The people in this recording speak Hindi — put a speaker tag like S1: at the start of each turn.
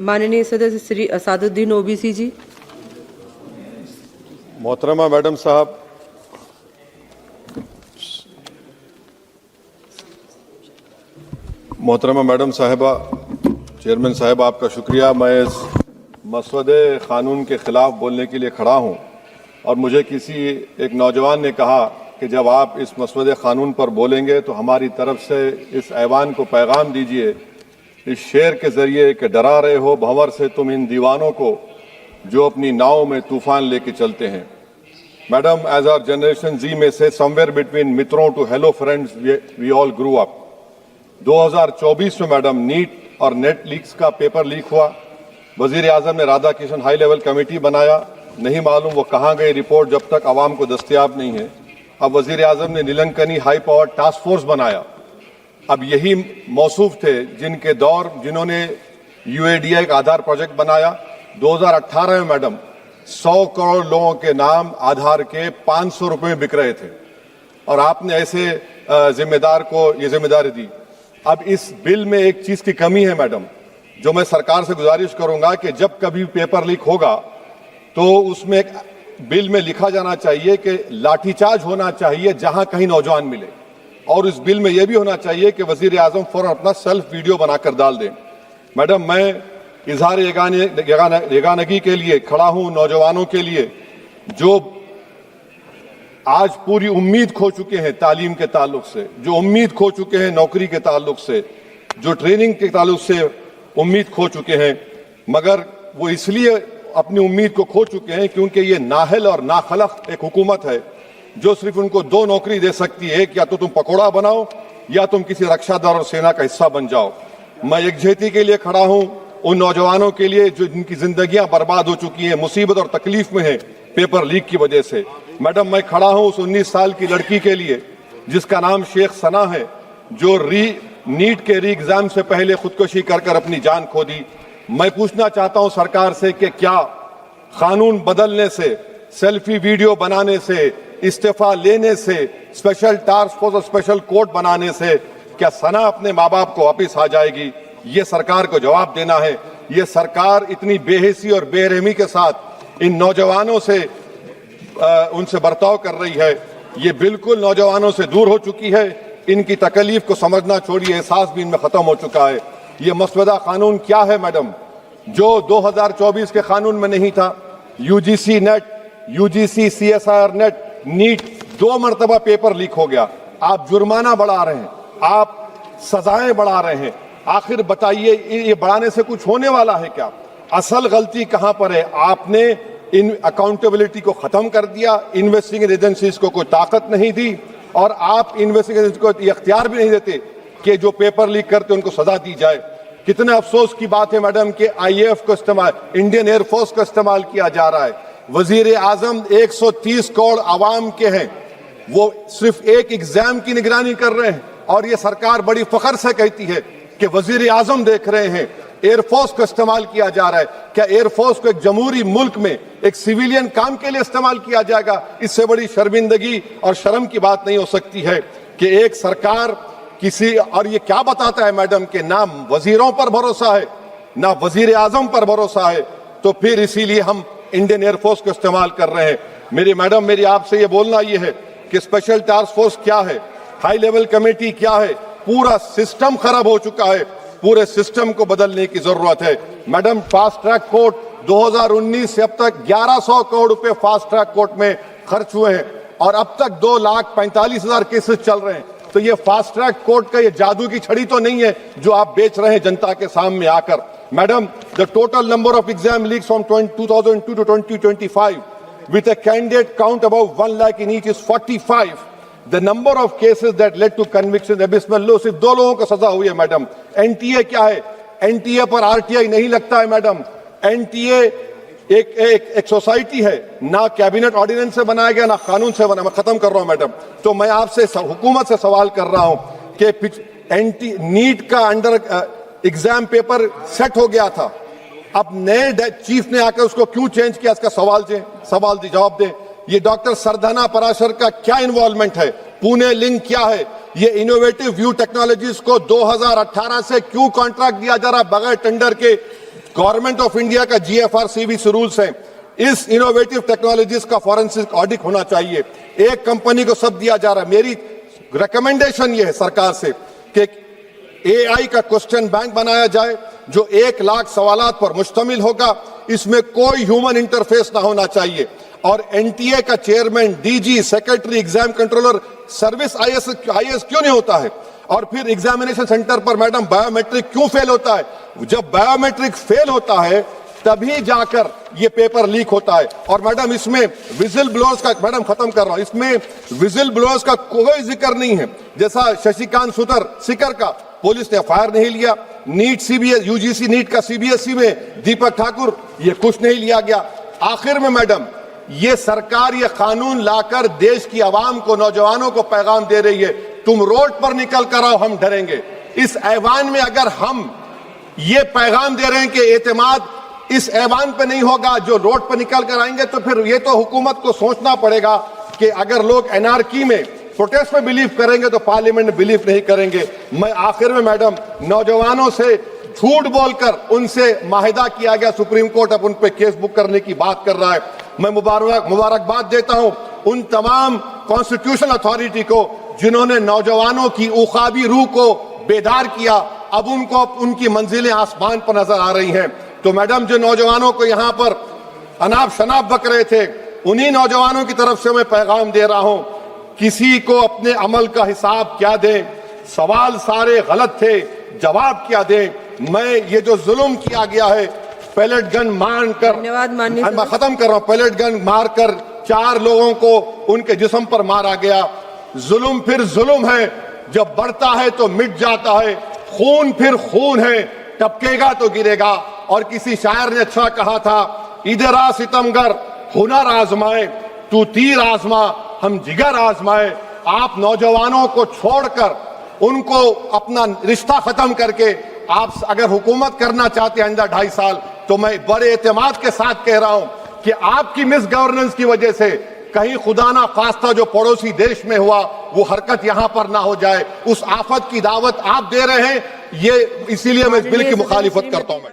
S1: माननीय सदस्य श्री असादुद्दीन ओबीसी जी।
S2: मोहतरमा मैडम साहब, मोहतरमा मैडम साहिबा, चेयरमैन साहब आपका शुक्रिया। मैं इस मसवदे क़ानून के ख़िलाफ़ बोलने के लिए खड़ा हूं और मुझे किसी एक नौजवान ने कहा कि जब आप इस मसवदे क़ानून पर बोलेंगे तो हमारी तरफ से इस ऐवान को पैगाम दीजिए इस शेर के ज़रिए कि डरा रहे हो भंवर से तुम इन दीवानों को जो अपनी नाव में तूफ़ान लेके चलते हैं। Madam, as our generation Z में से समवेयर बिटवीन मित्रों to hello friends we all grew up. 2024 में मैडम नीट और नेट लीक्स का पेपर लीक हुआ। वजीर आजम ने Radha Kishan high level committee बनाया, नहीं मालूम वो कहाँ गई रिपोर्ट जब तक आवाम को दस्तयाब नहीं है। अब वजीर आजम ने नीलंकनी हाई पावर टास्क फोर्स बनाया। अब यही मौसूफ थे जिन्होंने यूएडीआई का आधार प्रोजेक्ट बनाया। 2018 में मैडम 100 करोड़ लोगों के नाम आधार के 500 रुपए में बिक रहे थे और आपने ऐसे जिम्मेदार को ये जिम्मेदारी दी। अब इस बिल में एक चीज की कमी है मैडम, जो मैं सरकार से गुजारिश करूंगा कि जब कभी पेपर लीक होगा तो उसमें एक बिल में लिखा जाना चाहिए कि लाठीचार्ज होना चाहिए जहां कहीं नौजवान मिले, और इस बिल में यह भी होना चाहिए कि वजीर आजम फौरन अपना सेल्फ वीडियो बनाकर डाल दें। मैडम, मैं इजहार यगानगी के लिए खड़ा हूं नौजवानों के लिए जो आज पूरी उम्मीद खो चुके हैं तालीम के ताल्लुक से, जो उम्मीद खो चुके हैं नौकरी के ताल्लुक से, जो ट्रेनिंग के ताल्लुक से उम्मीद खो चुके हैं, मगर वो इसलिए अपनी उम्मीद को खो चुके हैं क्योंकि ये नाहल और नाखलक एक हुकूमत है जो सिर्फ उनको दो नौकरी दे सकती है, एक या तो तुम पकौड़ा बनाओ या तुम किसी रक्षादार और सेना का हिस्सा बन जाओ। मैं यकजहती के लिए खड़ा हूं उन नौजवानों के लिए जो जिनकी जिंदगियां बर्बाद हो चुकी हैं, मुसीबत और तकलीफ में है पेपर लीक की वजह से। मैडम, मैं खड़ा हूं उस 19 साल की लड़की के लिए जिसका नाम शेख सना है, जो नीट के री एग्जाम से पहले खुदकुशी कर अपनी जान खो दी। मैं पूछना चाहता हूं सरकार से कि क्या कानून बदलने से, सेल्फी वीडियो बनाने से, इस्तीफा लेने से, स्पेशल टास्क फोर्स और स्पेशल कोर्ट बनाने से क्या सना अपने माँ बाप को वापिस आ जाएगी? ये सरकार को जवाब देना है। ये सरकार इतनी बेहिसी और बेरहमी के साथ इन नौजवानों से उनसे बर्ताव कर रही है, ये बिल्कुल नौजवानों से दूर हो चुकी है। इनकी तकलीफ को समझना छोड़िए, एहसास भी इनमें खत्म हो चुका है। ये मसवदा कानून क्या है मैडम, जो 2024 के कानून में नहीं था? UGC net, UGC CSIR net, NEET 2 मरतबा पेपर लीक हो गया। आप जुर्माना बढ़ा रहे हैं, आप सजाएं बढ़ा रहे हैं। आखिर बताइए, ये बढ़ाने से कुछ होने वाला है क्या? असल गलती कहां पर है? आपने इन अकाउंटेबिलिटी को खत्म कर दिया, इन्वेस्टिगेटिंग एजेंसीज को कोई ताकत नहीं दी, और आप इन्वेस्टिगेशन को इख्तियार भी नहीं देते कि जो पेपर लीक करते उनको सजा दी जाए। कितने अफसोस की बात है मैडम कि आईएएफ को इस्तेमाल, इंडियन एयरफोर्स का इस्तेमाल किया जा रहा है। वजीर आजम 130 करोड़ आवाम के हैं, वो सिर्फ एक एग्जाम की निगरानी कर रहे हैं, और ये सरकार बड़ी फख्र से कहती है कि वजीर आजम देख रहे हैं। एयरफोर्स को इस्तेमाल किया जा रहा है। क्या एयरफोर्स को एक जमहूरी मुल्क में एक सिविलियन काम के लिए इस्तेमाल किया जाएगा? इससे बड़ी शर्मिंदगी और शर्म की बात नहीं हो सकती है कि एक सरकार किसी, और ये क्या बताता है मैडम कि ना वजीरों पर भरोसा है ना वजीर आजम पर भरोसा है, तो फिर इसीलिए हम इंडियन एयरफोर्स को इस्तेमाल कर रहे हैं। मेरी मैडम, मेरी आपसे ये बोलना ये है कि स्पेशल टास्क फोर्स क्या है, हाई लेवल कमेटी क्या है? पूरा सिस्टम खराब हो चुका है, पूरे सिस्टम को बदलने की जरूरत है। मैडम, फास्ट ट्रैक कोर्ट 2019 से अब तक 1100 करोड़ रुपए फास्ट ट्रैक कोर्ट में खर्च हुए हैं और अब तक 2,45,000 केसेस चल रहे हैं। तो ये फास्ट ट्रैक कोर्ट का ये जादू की छड़ी तो नहीं है जो आप बेच रहे हैं जनता के सामने आकर। Madam, the total number of exam leaks from 2002 to 2025 with a candidate count above 1 lakh in each is 45. The number of cases that led to conviction abysmal low। सिर्फ 2 लोगों को सजा हुई है मैडम। एनटीए क्या है? एनटीए पर आरटीआई नहीं लगता है मैडम। एनटीए एक सोसाइटी है, ना कैबिनेट ऑर्डिनेंस से बनाया गया ना कानून से बना। मैं खत्म कर रहा हूं मैडम। तो मैं आपसे हुकूमत से सवाल कर रहा हूं कि नीट का अंडर एग्जाम पेपर सेट हो गया था, अब नए चीफ ने आकर उसको क्यों चेंज किया? इसका सवाल जवाब दें। ये डॉक्टर सरदाना पराशर का क्या इन्वॉल्वमेंट है? पुणे लिंक क्या है? ये इनोवेटिव व्यू टेक्नोलॉजीज को 2018 से क्यों कॉन्ट्रैक्ट दिया जा रहा बगैर टेंडर के? गवर्नमेंट ऑफ इंडिया का GFR CBC रूल्स हैं, इस इनोवेटिव टेक्नोलॉजीज का फॉरेंसिक ऑडिट होना चाहिए। एक कंपनी को सब दिया जा रहा है। मेरी रिकमेंडेशन ये है सरकार से कि AI का क्वेश्चन बैंक बनाया जाए जो 1 लाख सवालात पर मुश्तमिल होगा, इसमें कोई ह्यूमन इंटरफेस ना होना चाहिए। और NTA का chairman, DG, secretary, exam controller, service IAS क्यों नहीं होता है? और फिर एग्जामिनेशन सेंटर पर मैडम बायोमेट्रिक क्यों फेल होता है? जब बायोमेट्रिक फेल होता है तभी जाकर ये पेपर लीक होता है। और मैडम इसमें विजिल ब्लोअर्स का, मैडम खत्म कर रहा हूं, इसमें विजिल ब्लोअर्स का कोई जिक्र नहीं है। जैसा शशिकांत सिकर का पुलिस ने FIR नहीं लिया, नीट CBS UGC नीट का CBSE में दीपक ठाकुर, ये कुछ नहीं लिया गया। आखिर में मैडम ये सरकार ये कानून लाकर देश की आवाम को, नौजवानों को पैगाम दे रही है, तुम रोड पर निकल कर आओ, हम डरेंगे। इस ऐवान में अगर हम ये पैगाम दे रहे हैं कि एतमाद इस ऐवान पे नहीं होगा, जो रोड पर निकल कर आएंगे, तो फिर ये तो हुकूमत को सोचना पड़ेगा कि अगर लोग एनआरकी में, प्रोटेस्ट में बिलीव करेंगे तो पार्लियामेंट में बिलीव नहीं करेंगे। मैं आखिर में मैडम नौजवानों से झूठ बोलकर उनसे माहिदा किया गया, सुप्रीम कोर्ट अब उन पे केस बुक करने की बात कर रहा है। मैं मुबारकबाद देता हूं उन तमाम कॉन्स्टिट्यूशनल अथॉरिटी को जिन्होंने नौजवानों की उखाबी रूह को बेदार किया। अब उनको उनकी मंजिलें आसमान पर नजर आ रही हैं। तो मैडम जो नौजवानों को यहाँ पर अनाप शनाप बक रहे थे, उन्हीं नौजवानों की तरफ से मैं पैगाम दे रहा हूं, किसी को अपने अमल का हिसाब क्या दें, सवाल सारे गलत थे, जवाब क्या दें। मैं ये जो जुल्म किया गया है, पैलेट गन मारकर, मैं खत्म कर रहा हूं, पैलेट गन मारकर 4 लोगों को उनके जिस्म पर मारा गया। जुल्म फिर जुल्म है, जब बढ़ता है तो मिट जाता है। खून फिर खून है, टपकेगा तो गिरेगा। और किसी शायर ने अच्छा कहा था, इधर आ सितमगर हुनर आजमाए, तू तीर आजमा हम जिगर आजमाए। आप नौजवानों को छोड़कर उनको अपना रिश्ता खत्म करके आप अगर हुकूमत करना चाहते हैं आइंदा 2.5 साल, तो मैं बड़े एतमाद के साथ कह रहा हूं कि आपकी मिस गवर्नेंस की वजह से कहीं खुदा ना खास्ता जो पड़ोसी देश में हुआ वो हरकत यहां पर ना हो जाए। उस आफत की दावत आप दे रहे हैं, ये इसीलिए मैं इस बिल की मुखालिफत करता हूं।